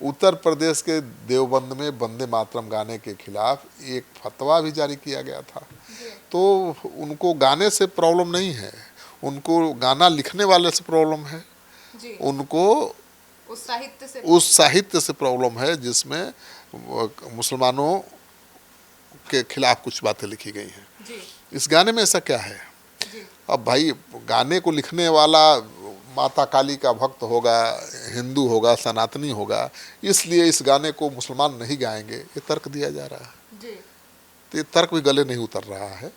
उत्तर प्रदेश के देवबंद में वंदे मातरम गाने के खिलाफ एक फतवा भी जारी किया गया था। तो उनको गाने से प्रॉब्लम नहीं है, उनको गाना लिखने वाले से प्रॉब्लम है, उनको उस साहित्य से प्रॉब्लम है जिसमें मुसलमानों के खिलाफ कुछ बातें लिखी गई हैं। इस गाने में ऐसा क्या है? अब भाई गाने को लिखने वाला माता काली का भक्त होगा, हिंदू होगा, सनातनी होगा, इसलिए इस गाने को मुसलमान नहीं गाएंगे, ये तर्क दिया जा रहा है। तो ये तर्क भी गले नहीं उतर रहा है।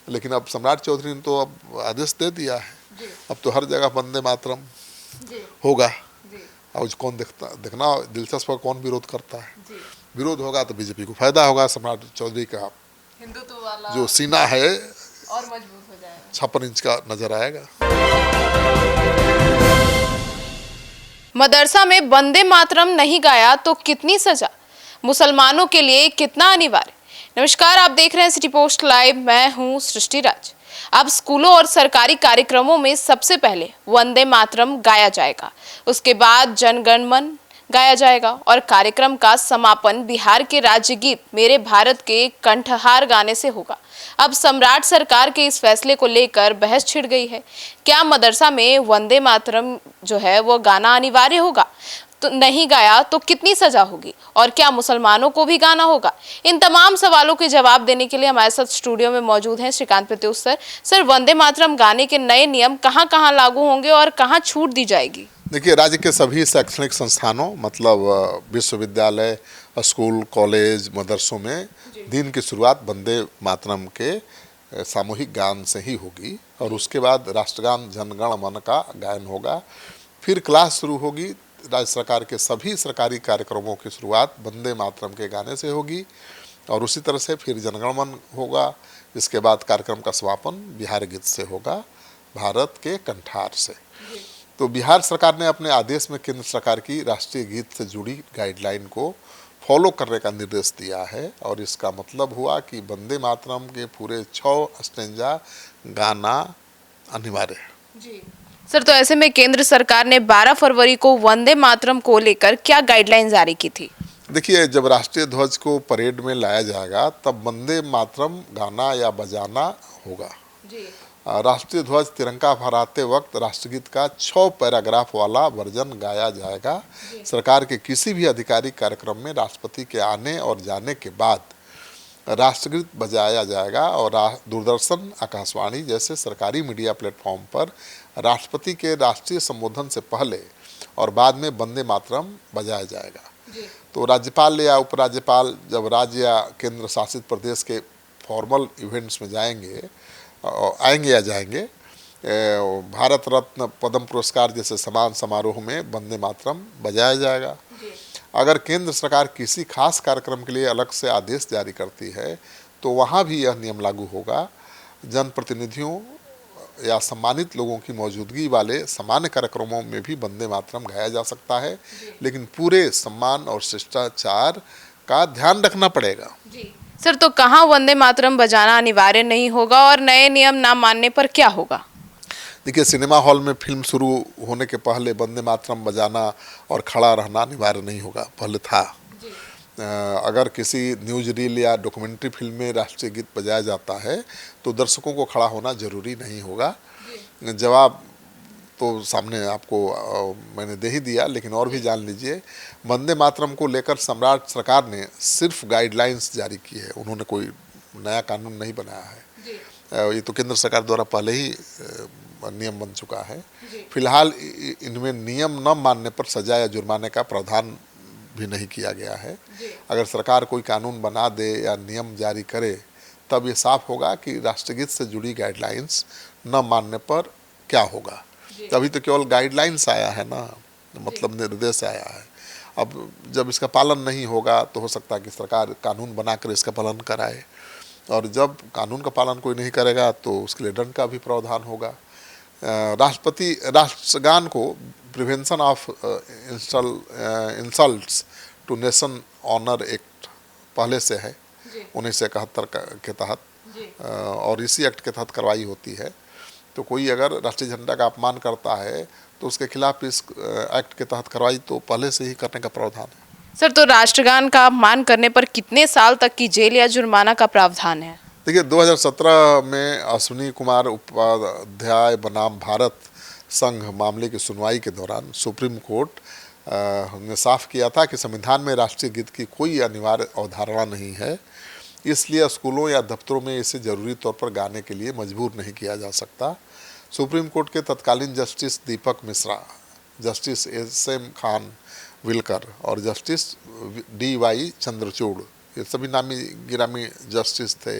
लेकिन अब सम्राट चौधरी ने तो अब आदेश दे दिया है, अब तो हर जगह वंदे मातरम होगा। और कौन देखना दिलचस्प है, कौन विरोध करता है। विरोध होगा तो बीजेपी को फायदा होगा, सम्राट चौधरी का हिंदुत्व वाला जो सीना है और मजबूत हो जाएगा, 56 इंच का नजर आएगा। मदरसा में वंदे मातरम नहीं गाया तो कितनी सजा, मुसलमानों के लिए कितना अनिवार्य। नमस्कार, आप देख रहे हैं सिटी पोस्ट लाइव, मैं हूं सृष्टि राज। अब स्कूलों और सरकारी कार्यक्रमों में सबसे पहले वंदे मातरम गाया जाएगा, उसके बाद जन गण मन गाया जाएगा और कार्यक्रम का समापन बिहार के राज्य गीत मेरे भारत के कंठहार गाने से होगा। अब सम्राट सरकार के इस फैसले को लेकर बहस छिड़ गई है। क्या मदरसा में वंदे मातरम जो है वो गाना अनिवार्य होगा? तो नहीं गाया तो कितनी सजा होगी, और क्या मुसलमानों को भी गाना होगा? इन तमाम सवालों के जवाब देने के लिए हमारे साथ स्टूडियो में मौजूद हैं श्रीकांत प्रत्युष सर। सर, वंदे मातरम गाने के नए नियम कहां कहां लागू होंगे और कहां छूट दी जाएगी? देखिए, राज्य के सभी शैक्षणिक संस्थानों मतलब विश्वविद्यालय, स्कूल, कॉलेज, मदरसों में दिन की शुरुआत वंदे मातरम के सामूहिक गान से ही होगी और उसके बाद राष्ट्रगान जनगण मन का गायन होगा। फिर क्लास शुरू होगी। राज्य सरकार के सभी सरकारी कार्यक्रमों की शुरुआत वंदे मातरम के गाने से होगी और उसी तरह से फिर जनगण मन होगा। इसके बाद कार्यक्रम का समापन बिहार गीत से होगा, भारत के कंठार से। तो बिहार सरकार ने अपने आदेश में केंद्र सरकार की राष्ट्रीय गीत से जुड़ी गाइडलाइन को फॉलो करने का निर्देश दिया है और इसका मतलब हुआ कि वंदे मातरम के पूरे 6 स्टेंजा गाना अनिवार्य है। सर, तो ऐसे में केंद्र सरकार ने 12 फरवरी को वंदे मातरम को लेकर क्या गाइडलाइन जारी की थी? देखिए, जब राष्ट्रीय ध्वज को परेड में लाया जाएगा तब वंदे मातरम गाना या बजाना होगा। राष्ट्रीय ध्वज तिरंगा फहराते वक्त राष्ट्रगीत का 6 पैराग्राफ वाला वर्जन गाया जाएगा। सरकार के किसी भी आधिकारिक कार्यक्रम में राष्ट्रपति के आने और जाने के बाद राष्ट्रगीत बजाया जाएगा और दूरदर्शन, आकाशवाणी जैसे सरकारी मीडिया प्लेटफॉर्म पर राष्ट्रपति के राष्ट्रीय संबोधन से पहले और बाद में वंदे मातरम बजाया जाएगा। तो राज्यपाल या उपराज्यपाल जब राज्य या केंद्र शासित प्रदेश के फॉर्मल इवेंट्स में आएंगे या जाएंगे, भारत रत्न, पद्म पुरस्कार जैसे समान समारोह में वंदे मातरम बजाया जाएगा। अगर केंद्र सरकार किसी खास कार्यक्रम के लिए अलग से आदेश जारी करती है तो वहाँ भी यह नियम लागू होगा। जनप्रतिनिधियों या सम्मानित लोगों की मौजूदगी वाले सामान्य कार्यक्रमों में भी वंदे मातरम गाया जा सकता है, लेकिन पूरे सम्मान और शिष्टाचार का ध्यान रखना पड़ेगा। सर, तो कहाँ वंदे मातरम बजाना अनिवार्य नहीं होगा और नए नियम ना मानने पर क्या होगा? देखिए, सिनेमा हॉल में फिल्म शुरू होने के पहले वंदे मातरम बजाना और खड़ा रहना अनिवार्य नहीं होगा, पहले था। अगर किसी न्यूज रील या डॉक्यूमेंट्री फिल्म में राष्ट्रीय गीत बजाया जाता है तो दर्शकों को खड़ा होना जरूरी नहीं होगा। जवाब तो सामने आपको मैंने दे ही दिया, लेकिन और भी जान लीजिए। वंदे मातरम को लेकर सम्राट सरकार ने सिर्फ गाइडलाइंस जारी की है, उन्होंने कोई नया कानून नहीं बनाया है। ये तो केंद्र सरकार द्वारा पहले ही नियम बन चुका है। फिलहाल इनमें नियम न मानने पर सजा या जुर्माने का प्रावधान भी नहीं किया गया है। अगर सरकार कोई कानून बना दे या नियम जारी करे तब ये साफ होगा कि राष्ट्रगीत से जुड़ी गाइडलाइंस न मानने पर क्या होगा। अभी तो केवल गाइडलाइंस आया है ना, मतलब निर्देश आया है। अब जब इसका पालन नहीं होगा तो हो सकता है कि सरकार कानून बनाकर इसका पालन कराए, और जब कानून का पालन कोई नहीं करेगा तो उसके लिए दंड का भी प्रावधान होगा। राष्ट्रपति राष्ट्रगान को prevention of insults to nation honour act पहले से है 1971 के तहत, और इसी एक्ट के तहत कार्रवाई होती है। तो कोई अगर राष्ट्रीय झंडा का अपमान करता है तो उसके खिलाफ इस एक्ट के तहत कार्रवाई तो पहले से ही करने का प्रावधान है। सर, तो राष्ट्रगान का अपमान करने पर कितने साल तक की जेल या जुर्माना का प्रावधान है? देखिए 2017 में अश्विनी कुमार उपाध्याय बनाम भारत संघ मामले की सुनवाई के दौरान सुप्रीम कोर्ट ने साफ किया था कि संविधान में राष्ट्रीय गीत की कोई अनिवार्य अवधारणा नहीं है, इसलिए स्कूलों या दफ्तरों में इसे जरूरी तौर पर गाने के लिए मजबूर नहीं किया जा सकता। सुप्रीम कोर्ट के तत्कालीन जस्टिस दीपक मिश्रा, जस्टिस एस.एम. खान विलकर और जस्टिस डी.वाई. चंद्रचूड़, ये सभी नामी गिरामी जस्टिस थे,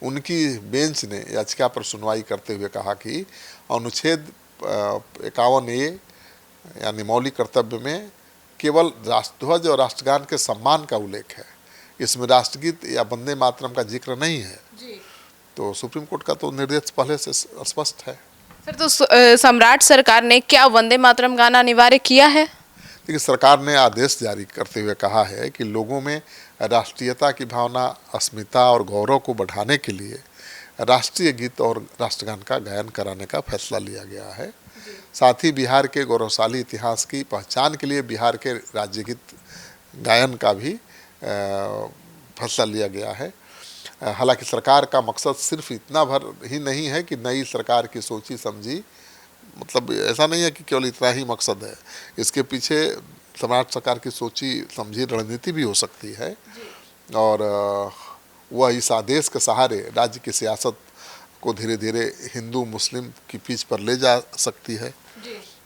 उनकी बेंच ने याचिका पर सुनवाई करते हुए कहा कि अनुच्छेद 51A यानी मौलिक कर्तव्य में केवल राष्ट्रध्वज और राष्ट्रगान के सम्मान का उल्लेख है, इसमें राष्ट्रगीत या वंदे मातरम का जिक्र नहीं है। तो सुप्रीम कोर्ट का तो निर्देश पहले से स्पष्ट है। सर, तो सम्राट सरकार ने क्या वंदे मातरम गाना अनिवार्य किया है? देखिए सरकार ने आदेश जारी करते हुए कहा है कि लोगों में राष्ट्रीयता की भावना, अस्मिता और गौरव को बढ़ाने के लिए राष्ट्रीय गीत और राष्ट्रगान का गायन कराने का फैसला लिया गया है। साथ ही बिहार के गौरवशाली इतिहास की पहचान के लिए बिहार के राज्य गीत गायन का भी फैसला लिया गया है। हालांकि सरकार का मकसद सिर्फ इतना भर ही नहीं है कि नई सरकार की सोची समझी, मतलब ऐसा नहीं है कि केवल इतना ही मकसद है, इसके पीछे सम्राट सरकार की सोची समझी रणनीति भी हो सकती है और वह इस आदेश के सहारे राज्य की सियासत को धीरे धीरे हिंदू मुस्लिम की पीछ पर ले जा सकती है।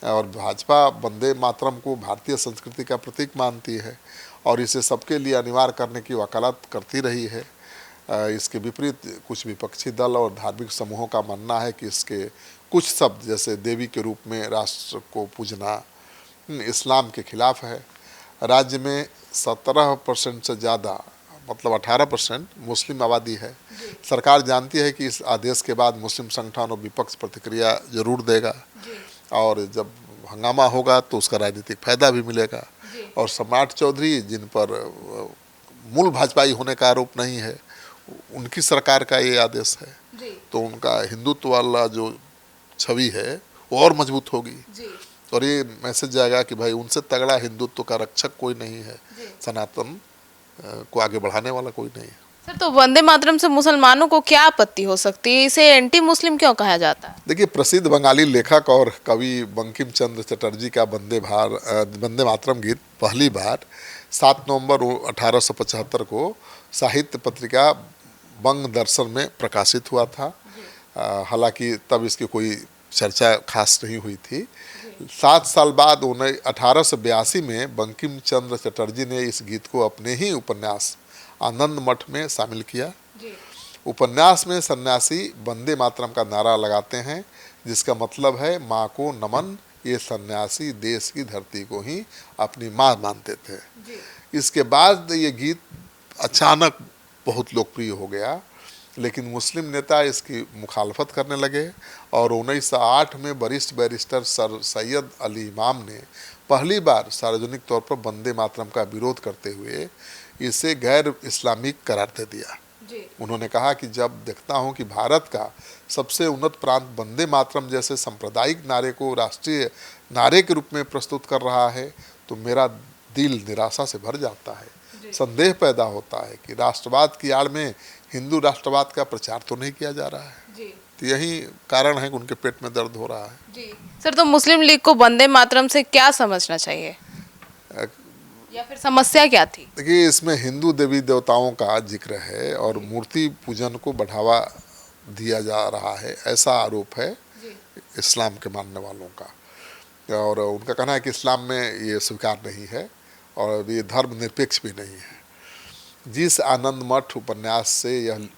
और भाजपा वंदे मातरम को भारतीय संस्कृति का प्रतीक मानती है और इसे सबके लिए अनिवार्य करने की वकालत करती रही है। इसके विपरीत कुछ विपक्षी दल और धार्मिक समूहों का मानना है कि इसके कुछ शब्द जैसे देवी के रूप में राष्ट्र को पूजना इस्लाम के खिलाफ है। राज्य में 17% से ज़्यादा, मतलब 18% मुस्लिम आबादी है। सरकार जानती है कि इस आदेश के बाद मुस्लिम संगठन और विपक्ष प्रतिक्रिया जरूर देगा और जब हंगामा होगा तो उसका राजनीतिक फायदा भी मिलेगा। और सम्राट चौधरी, जिन पर मूल भाजपाई होने का आरोप नहीं है, उनकी सरकार का ये आदेश है, तो उनका हिंदुत्व वाला जो छवि है वो और मजबूत होगी और ये मैसेज जाएगा कि भाई उनसे तगड़ा हिंदुत्व का रक्षक कोई नहीं है, सनातन को आगे बढ़ाने वाला कोई नहीं है। सर, तो वंदे मातरम से मुसलमानों को क्या आपत्ति हो सकती है? इसे एंटी मुस्लिम क्यों कहा जाता है? देखिए प्रसिद्ध बंगाली लेखक और कवि बंकिम चंद्र चटर्जी का वंदे मातरम गीत पहली बार 7 नवंबर 1875 को साहित्य पत्रिका बंग दर्शन में प्रकाशित हुआ था। हालांकि तब इसकी कोई चर्चा खास नहीं हुई थी। 7 साल बाद 1882 में बंकिम चंद्र चटर्जी ने इस गीत को अपने ही उपन्यास आनंद मठ में शामिल किया। उपन्यास में सन्यासी वंदे मातरम का नारा लगाते हैं, जिसका मतलब है माँ को नमन। ये सन्यासी देश की धरती को ही अपनी माँ मानते थे। इसके बाद ये गीत अचानक बहुत लोकप्रिय हो गया, लेकिन मुस्लिम नेता इसकी मुखालफत करने लगे और 1908 में वरिष्ठ बैरिस्टर सर सैयद अली इमाम ने पहली बार सार्वजनिक तौर पर वंदे मातरम का विरोध करते हुए इसे गैर इस्लामिक करार दे दिया। उन्होंने कहा कि जब देखता हूं कि भारत का सबसे उन्नत प्रांत वंदे मातरम जैसे सांप्रदायिक नारे को राष्ट्रीय नारे के रूप में प्रस्तुत कर रहा है तो मेरा दिल निराशा से भर जाता है। संदेह पैदा होता है कि राष्ट्रवाद की आड़ में हिंदू राष्ट्रवाद का प्रचार तो नहीं किया जा रहा है। तो यही कारण है कि उनके पेट में दर्द हो रहा है। सर, तो मुस्लिम लीग को वंदे मातरम से क्या समझना चाहिए या फिर समस्या क्या थी? देखिए इसमें हिंदू देवी देवताओं का जिक्र है और मूर्ति पूजन को बढ़ावा दिया जा रहा है, ऐसा आरोप है इस्लाम के मानने वालों का। और उनका कहना है कि इस्लाम में ये स्वीकार नहीं है और ये धर्मनिरपेक्ष भी नहीं है। जिस आनंद मठ उपन्यास से यह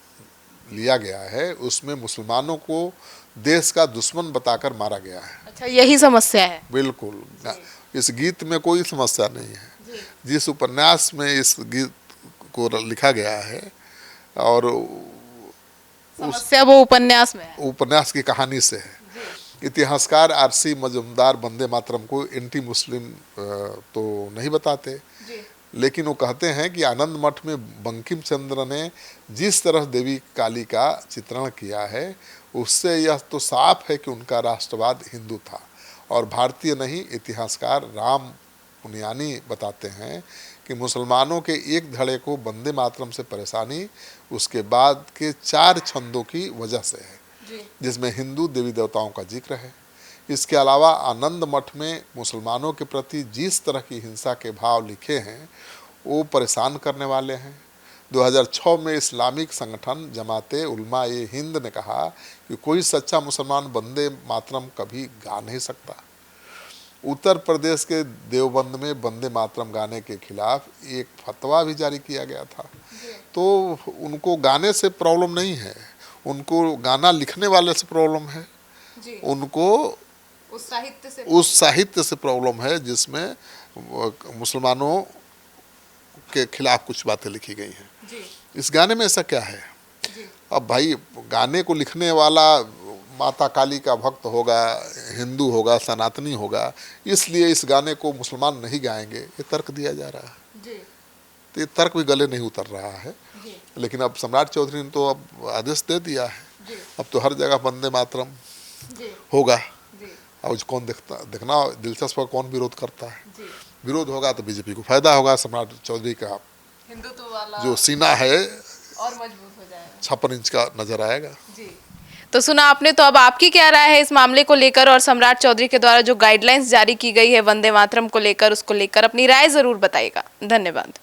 लिया गया है उसमें मुसलमानों को देश का दुश्मन बताकर मारा गया है। अच्छा, यही समस्या है? बिल्कुल, इस गीत में कोई समस्या नहीं है। जिस उपन्यास में इस गीत को लिखा गया है और समस्या वो उपन्यास में है, उपन्यास की कहानी से है। इतिहासकार आर.सी. मजूमदार वंदे मातरम को एंटी मुस्लिम तो नहीं बताते, लेकिन वो कहते हैं कि आनंद मठ में बंकिम चंद्र ने जिस तरह देवी काली का चित्रण किया है उससे यह तो साफ है कि उनका राष्ट्रवाद हिंदू था और भारतीय नहीं। इतिहासकार राम पुनियानी बताते हैं कि मुसलमानों के एक धड़े को वंदे मातरम से परेशानी उसके बाद के 4 छंदों की वजह से है, जिसमें हिंदू देवी देवताओं का जिक्र है। इसके अलावा आनंद मठ में मुसलमानों के प्रति जिस तरह की हिंसा के भाव लिखे हैं वो परेशान करने वाले हैं। 2006 में इस्लामिक संगठन जमाते उलमा ए हिंद ने कहा कि कोई सच्चा मुसलमान वंदे मातरम कभी गा नहीं सकता। उत्तर प्रदेश के देवबंद में वंदे मातरम गाने के खिलाफ एक फतवा भी जारी किया गया था। तो उनको गाने से प्रॉब्लम नहीं है, उनको गाना लिखने वाले से प्रॉब्लम है, उनको उस साहित्य से प्रॉब्लम है जिसमें मुसलमानों के खिलाफ कुछ बातें लिखी गई हैं। इस गाने में ऐसा क्या है? अब भाई गाने को लिखने वाला माता काली का भक्त होगा, हिंदू होगा, सनातनी होगा, इसलिए इस गाने को मुसलमान नहीं गाएंगे, ये तर्क दिया जा रहा है। तो ये तर्क भी गले नहीं उतर रहा है। लेकिन अब सम्राट चौधरी ने तो अब आदेश दे दिया है, अब तो हर जगह वंदे मातरम होगा। अब कौन देखना दिलचस्प है, कौन विरोध करता है। विरोध होगा तो बीजेपी को फायदा होगा, सम्राट चौधरी का हिंदुत्व वाला जो सीना है और मजबूत हो जाएगा, 56 इंच का नजर आएगा। तो सुना आपने। तो अब आपकी क्या राय है इस मामले को लेकर, और सम्राट चौधरी के द्वारा जो गाइडलाइंस जारी की गई है वंदे मातरम को लेकर, उसको लेकर अपनी राय जरूर बताइएगा। धन्यवाद।